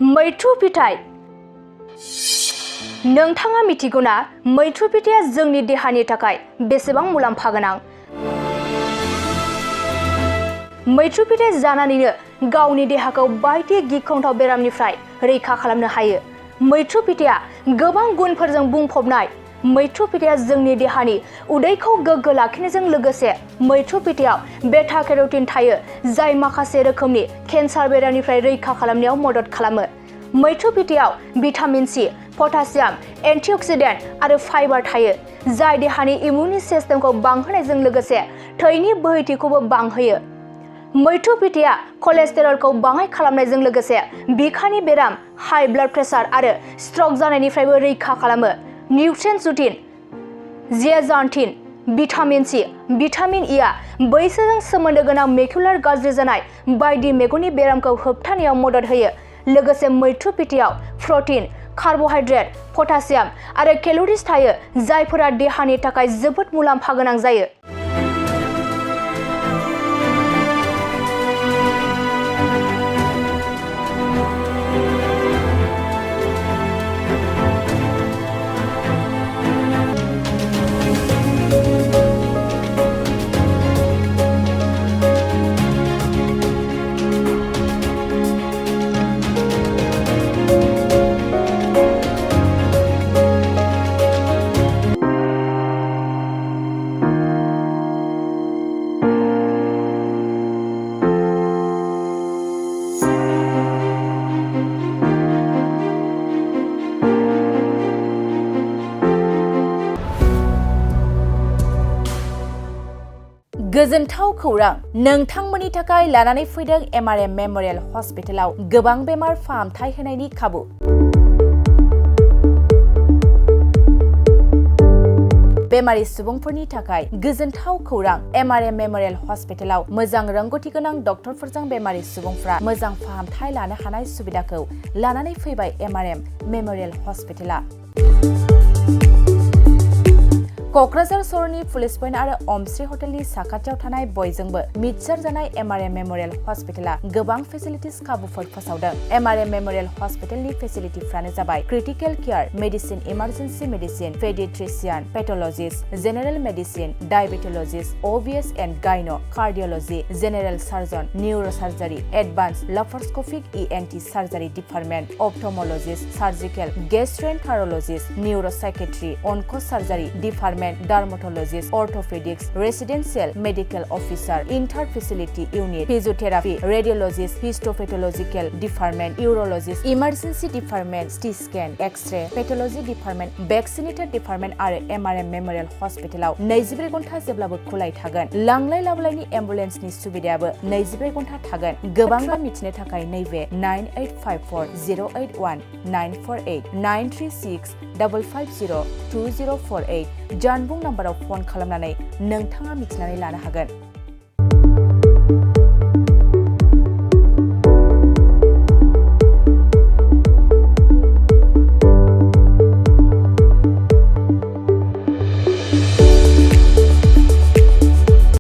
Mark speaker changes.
Speaker 1: मैथ्रु फिथाइ नोंथाङा मिथिगौना मैथ्रु फिथाइया जोंनि देहानि थाखाय बेसेबां मुलाम्फा गोनां? मैथ्रु फिथाइ जानानैनो गावनि देहाखौ बायदि गिख्रंथाव बेरामनिफ्राय रैखा खालामनो हायो। मैथ्रु फिथाइया गोबां गुनफोरजों बुंफबनाय। मैथ्रु फिथाइया जोंनि देहानि उदैखौ गोग्गो लाखिनायजों लोगोसे मैथ्रु फिथाइयाव बेटा केर'टिन थायो, जाय माखासे रोखोमनि केन्सार बेरामनिफ्राय रैखा खालामनायाव मदद खालामो। मैथ्रु फिथाइयाव भिटामिन सी, पटासियाम, एन्टिअक्सिडेन्ट आरो फाइबार थायो, जाय देहानि इमिउन सिस्टेमखौ बांहोनायजों लोगोसे थैनि बोहैथिखौबो बांहोयो। मैथ्रु फिथाइया कलेस्टेरलखौ बाङाइ खालामनायजों लोगोसे बिखानि बेराम, हाइ ब्लाड प्रेसार आरो स्ट्रक जानायनिफ्रायबो रैखा खालामो। निउट्रिएन्ट जुटिन, जियाजान्थिन, भिटामिन सी, भिटामिन ईआ बैसोजों सोमोन्दो गोनां मेकुलार गाज्रि जानाय बायदि मेगननि बेरामखौ होबथानायाव मदद होयो। लोगोसे मैथ्रु फिथाइयाव प्रटिन, कार्बहाइड्रेट, पटासियाम आरो केल'रिज थायो, जायफोरा देहानि थाखाय जोबोद मुलाम्फा गोनां जायो। गोजोनथाव खौरां! नोंथांमोननि थाखाय लानानै फैदों एमआरएम मेम'रियेल हस्पिटालाव गोबां बेमार फाहामथाय होनायनि खाबु। बेमारि सुबुंफोरनि थाखाय गोजोनथाव खौरां! एमआरएम मेम'रियेल हस्पिटालाव मोजां रोंग'थि गोनां डक्टरफोरजों बेमारि सुबुंफ्रा मोजां फाहामथाय लानो हानाय सुबिदाखौ लानानै फैबाय एमआरएम मेम'रियेल हस्पिटाला। क'क्राझार सहरनि पुलिस पइन्ट आरो अमश्री हटेलनि साखाथियाव थानाय बयजोंबो मिथिसार जानाय एमआरएम मेम'रियेल हस्पिटाला गोबां फेसिलिटिस खाबुफोर फोसावदों। एमआरएम मेम'रियेल हस्पिटालनि फेसिलिटिफ्रानो जाबाय critical care, medicine, emergency medicine, paediatrician, pathologist, general medicine, diabetologist, OBS and gynae, cardiology, general surgeon, neurosurgery, advance laparoscopic ENT surgery department, ophthalmologist, surgical, gastroenterologist, neuropsychiatry, onco' surgery department, dermatologist, orthopaedics, residential medical officer, inter facility unit, physiotherapy, radiologist, histopathological department, urologist, emergency department, CT scan, X ray, pathology department, vaccinator department आरो MRM memorial हस्पिटालाव 24 घन्टा जेब्लाबो खुलाय थागोन। लांलाय लाबोलायनि एम्बुलेन्सनि सुबिदायाबो 24 घन्टा थागोन। गोबां मिथिनो थाखाय नैबे 9854081948 936550204 जानबुं नाम्बाराव फन खालामनानै नोंथाङा मिथिनानै लानो हागोन।